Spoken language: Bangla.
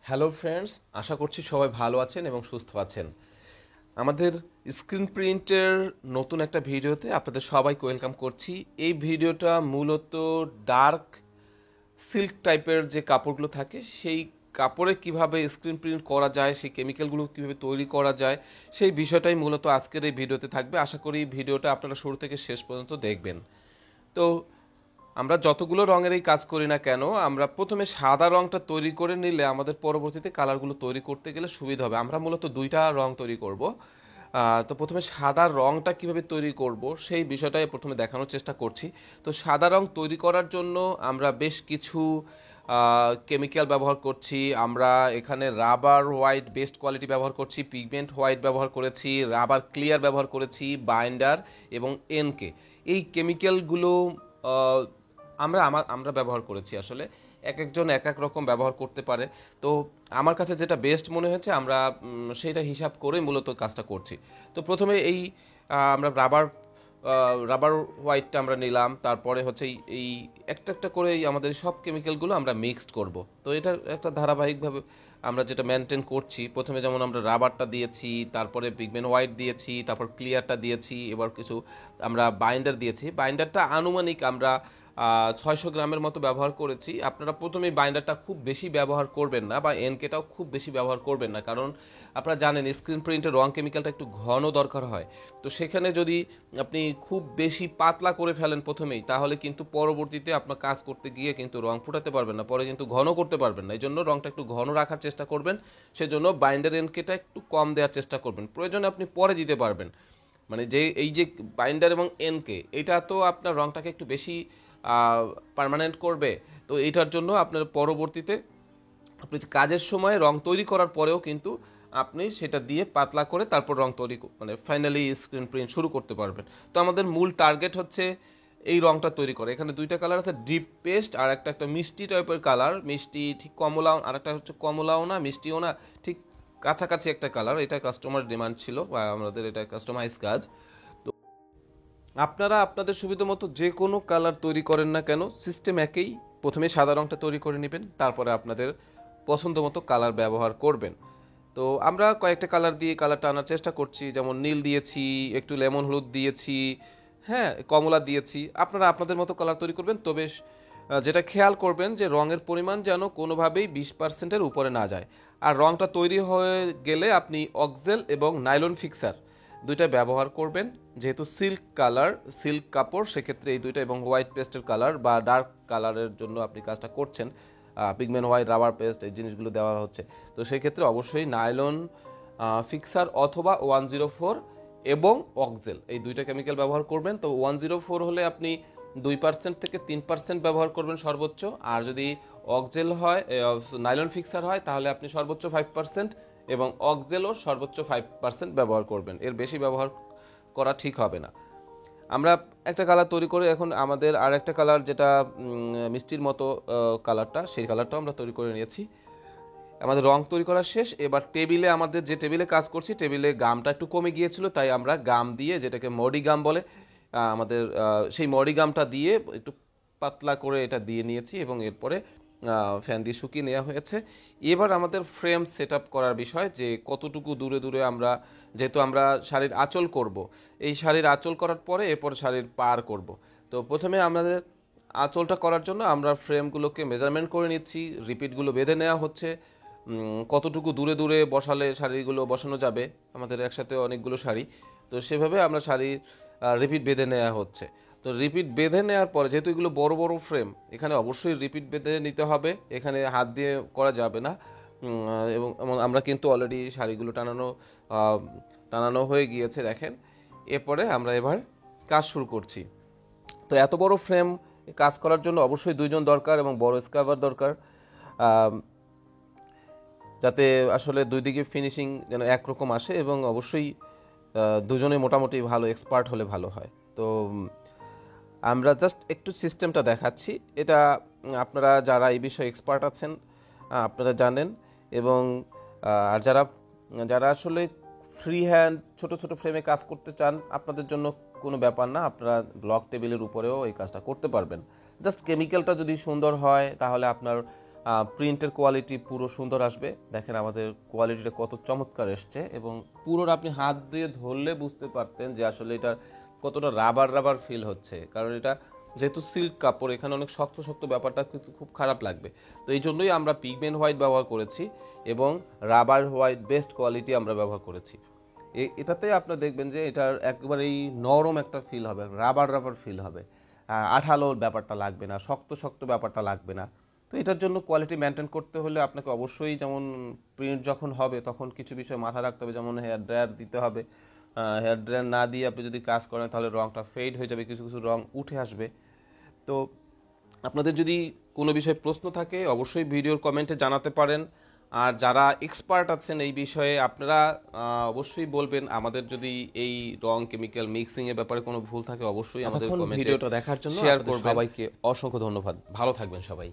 হ্যালো ফ্রেন্ডস, আশা করছি সবাই ভালো আছেন এবং সুস্থ আছেন। আমাদের স্ক্রিন প্রিন্টের নতুন একটা ভিডিওতে আপনাদের সবাইকে ওয়েলকাম করছি। এই ভিডিওটা মূলত ডার্ক সিল্ক টাইপের যে কাপড়গুলো থাকে সেই কাপড়ে কিভাবে স্ক্রিন প্রিন্ট করা যায়, সেই কেমিক্যালগুলো কিভাবে তৈরি করা যায়, সেই বিষয়টাই মূলত আজকের এই ভিডিওতে থাকবে। আশা করি ভিডিওটা আপনারা শুরু থেকে শেষ পর্যন্ত দেখবেন। তো আমরা যতগুলো রঙের এই কাজ করি না কেন, আমরা প্রথমে সাদা রঙটা তৈরি করে নিলে আমাদের পরবর্তীতে কালারগুলো তৈরি করতে গেলে সুবিধা হবে। আমরা মূলত দুইটা রং তৈরি করব। তো প্রথমে সাদা রংটা কিভাবে তৈরি করব সেই বিষয়টাই প্রথমে দেখানোর চেষ্টা করছি। তো সাদা রং তৈরি করার জন্য আমরা বেশ কিছু কেমিক্যাল ব্যবহার করছি। আমরা এখানে রাবার হোয়াইট বেস্ট কোয়ালিটি ব্যবহার করছি, পিগমেন্ট হোয়াইট ব্যবহার করেছি, রাবার ক্লিয়ার ব্যবহার করেছি, বাইন্ডার এবং এনকে। এই কেমিক্যালগুলো আমরা ব্যবহার করেছি। আসলে এক একজন এক এক রকম ব্যবহার করতে পারে। তো আমার কাছে যেটা বেস্ট মনে হয়েছে আমরা সেইটা হিসাব করে মূলত কাজটা করছি। তো প্রথমে আমরা রাবার হোয়াইটটা আমরা নিলাম, তারপরে হচ্ছে এই একটা একটা করে আমাদের সব কেমিক্যালগুলো আমরা মিক্সড করব। তো এটা একটা ধারাবাহিকভাবে আমরা যেটা মেনটেন করছি। প্রথমে যেমন আমরা রাবারটা দিয়েছি, তারপরে পিগমেন্ট হোয়াইট দিয়েছি, তারপর ক্লিয়ারটা দিয়েছি, এবার কিছু আমরা বাইন্ডার দিয়েছি। বাইন্ডারটা আনুমানিক আমরা 600 গ্রামের মতো ব্যবহার করেছি। আপনারা প্রথমে বাইন্ডারটা খুব বেশি ব্যবহার করবেন না, বা এনকেটাও খুব বেশি ব্যবহার করবেন না, কারণ আপনারা জানেন স্ক্রিন প্রিন্টের রং কেমিক্যালটা একটু ঘন দরকার হয়। তো সেখানে যদি আপনি খুব বেশি পাতলা করে ফেলেন প্রথমেই, তাহলে কিন্তু পরবর্তীতে আপনার কাজ করতে গিয়ে কিন্তু রং ফুটাতে পারবেন না, পরে কিন্তু ঘন করতে পারবেন না। এই জন্য রংটা একটু ঘন রাখার চেষ্টা করবেন। সেজন্য বাইন্ডার এনকেটা একটু কম দেওয়ার চেষ্টা করবেন, প্রয়োজনে আপনি পরে দিতে পারবেন। মানে এই যে বাইন্ডার এবং এনকে, এটা তো আপনার রংটাকে একটু বেশি পার্মানেন্ট করবে। তো এইটার জন্য আপনার পরবর্তীতে আপনি কাজের সময় রং তৈরি করার পরেও কিন্তু আপনি সেটা দিয়ে পাতলা করে তারপর রং তৈরি মানে ফাইনালি স্ক্রিন প্রিন্ট শুরু করতে পারবেন। তো আমাদের মূল টার্গেট হচ্ছে এই রংটা তৈরি করে। এখানে দুইটা কালার আছে, ডিপ পেস্ট আর একটা মিষ্টি টাইপের কালার। মিষ্টি ঠিক কমলাও, আর একটা হচ্ছে কমলাও না মিষ্টিও না, ঠিক কাছাকাছি একটা কালার। এটা কাস্টমার ডিমান্ড ছিল বা আমাদের এটা কাস্টমাইজ কাজ। আপনারা আপনাদের সুবিধা মতো যে কোনো কালার তৈরি করেন না কেন, সিস্টেম একই। প্রথমে সাদা রংটা তৈরি করে নেবেন, তারপরে আপনাদের পছন্দ মতো কালার ব্যবহার করবেন। তো আমরা কয়েকটা কালার দিয়ে কালারটা আনার চেষ্টা করছি, যেমন নীল দিয়েছি, একটু লেমন হলুদ দিয়েছি, হ্যাঁ কমলা দিয়েছি। আপনারা আপনাদের মতো কালার তৈরি করবেন। তবে যেটা খেয়াল করবেন যে রঙের পরিমাণ যেন কোনোভাবেই 20%-এর উপরে না যায়। আর রংটা তৈরি হয়ে গেলে আপনি অক্সেল এবং নাইলন ফিক্সার দুইটা ব্যবহার করবেন। যেহেতু সিল্ক কাপড়, সেক্ষেত্রে এই দুইটা, এবং হোয়াইট পেস্টের কালার বা ডার্ক কালারের জন্য আপনি কাজটা করছেন, পিগমেন্ট হোয়াইট, রাবার পেস্ট, এই জিনিসগুলো দেওয়া হচ্ছে। তো সেক্ষেত্রে অবশ্যই নাইলন ফিক্সার অথবা 104 এবং অক্সেল, এই দুইটা কেমিক্যাল ব্যবহার করবেন। তো 104 হলে আপনি 2% থেকে 3% ব্যবহার করবেন সর্বোচ্চ। আর যদি অক্সেল হয়, নাইলন ফিক্সার হয়, তাহলে আপনি সর্বোচ্চ 5% এবং অক্সেলও সর্বোচ্চ 5% ব্যবহার করবেন। এর বেশি ব্যবহার করা ঠিক হবে না। আমরা একটা কালার তৈরি করে এখন আমাদের আর একটা কালার, যেটা মিষ্টির মতো কালারটা, সেই কালারটাও আমরা তৈরি করে নিয়েছি। আমাদের রং তৈরি করা শেষ। এবার টেবিলে, আমাদের যে টেবিলে কাজ করছি, টেবিলে গামটা একটু কমে গিয়েছিল, তাই আমরা গাম দিয়ে, যেটাকে মডি গাম বলে, আমাদের সেই মডি গামটা দিয়ে একটু পাতলা করে এটা দিয়ে নিয়েছি, এবং এরপরে ফ্যান দিয়ে শুকিয়ে নেওয়া হয়েছে। এবার আমাদের ফ্রেম সেট আপ করার বিষয়, যে কতটুকু দূরে দূরে আমরা, যেহেতু আমরা শাড়ির আঁচল করব, এই শাড়ির আঁচল করার পরে এরপর শাড়ির পার করব। তো প্রথমে আমাদের আঁচলটা করার জন্য আমরা ফ্রেমগুলোকে মেজারমেন্ট করে নিচ্ছি, রিপিটগুলো বেঁধে নেওয়া হচ্ছে। কতটুকু দূরে দূরে বসালে শাড়িগুলো বসানো যাবে, আমাদের একসাথে অনেকগুলো শাড়ি, তো সেভাবে আমরা শাড়ির রিপিট বেঁধে নেওয়া হচ্ছে। তো রিপিট বেঁধে নেওয়ার পরে, যেহেতু এগুলো বড় বড় ফ্রেম, এখানে অবশ্যই রিপিট বেঁধে নিতে হবে, এখানে হাত দিয়ে করা যাবে না। এবং আমরা কিন্তু অলরেডি শাড়িগুলো টানানো হয়ে গিয়েছে, দেখেন। এরপরে আমরা এবার কাজ শুরু করছি। তো এত বড় ফ্রেম কাজ করার জন্য অবশ্যই দুইজন দরকার, এবং বড় স্কার্ভার দরকার, যাতে আসলে দুই দিকে ফিনিশিং যেন একরকম আসে, এবং অবশ্যই দুজনে মোটামুটি ভালো এক্সপার্ট হলে ভালো হয়। তো আমরা জাস্ট একটু সিস্টেমটা দেখাচ্ছি। এটা আপনারা যারা এই বিষয়ে এক্সপার্ট আছেন, আপনারা জানেন। এবং আর যারা যারা আসলে ফ্রি হ্যান্ড ছোট ছোট ফ্রেমে কাজ করতে চান, আপনাদের জন্য কোনো ব্যাপার না, আপনারা ব্লক টেবিলের উপরেও এই কাজটা করতে পারবেন। জাস্ট কেমিক্যালটা যদি সুন্দর হয়, তাহলে আপনার প্রিন্টের কোয়ালিটি পুরো সুন্দর আসবে। দেখেন আমাদের কোয়ালিটিটা কত চমৎকার এসছে, এবং পুরোটা আপনি হাত দিয়ে ধরলে বুঝতে পারতেন যে আসলে এটা কতটা রাবার রাবার ফিল হচ্ছে, কারণ এটা যেহেতু সিল্ক কাপড়, এখানে অনেক শক্ত শক্ত ব্যাপারটা কিন্তু খুব খারাপ লাগবে। তো এই জন্যই আমরা পিগমেন্ট হোয়াইট ব্যবহার করেছি এবং রাবার হোয়াইট বেস্ট কোয়ালিটি আমরা ব্যবহার করেছি। এটাতে আপনারা দেখবেন যে এটার একবারেই নরম একটা ফিল হবে, রাবার রাবার ফিল হবে, আঠালো ব্যাপারটা লাগবে না, শক্ত শক্ত ব্যাপারটা লাগবে না। তো এটার জন্য কোয়ালিটি মেনটেন করতে হলে আপনাকে অবশ্যই, যেমন প্রিন্ট যখন হবে তখন কিছু বিষয় মাথা রাখতে হবে, যেমন হেয়ার ড্রায়ার দিতে হবে। হেয়ার ড্রায়ার না দিয়ে আপনি যদি কাজ করেন তাহলে রংটা ফেড হয়ে যাবে, কিছু কিছু রং উঠে আসবে। তো আপনাদের যদি কোনো বিষয়ে প্রশ্ন থাকে অবশ্যই ভিডিওর কমেন্টে জানাতে পারেন। আর যারা এক্সপার্ট আছেন এই বিষয়ে আপনারা অবশ্যই বলবেন। আমাদের যদি এই রং কেমিক্যাল মিক্সিং এর ব্যাপারে কোনো ভুল থাকে অবশ্যই আমাদের কমেন্টে ভিডিওটা দেখার জন্য শেয়ার করবেন। সবাইকে অসংখ্য ধন্যবাদ, ভালো থাকবেন সবাই।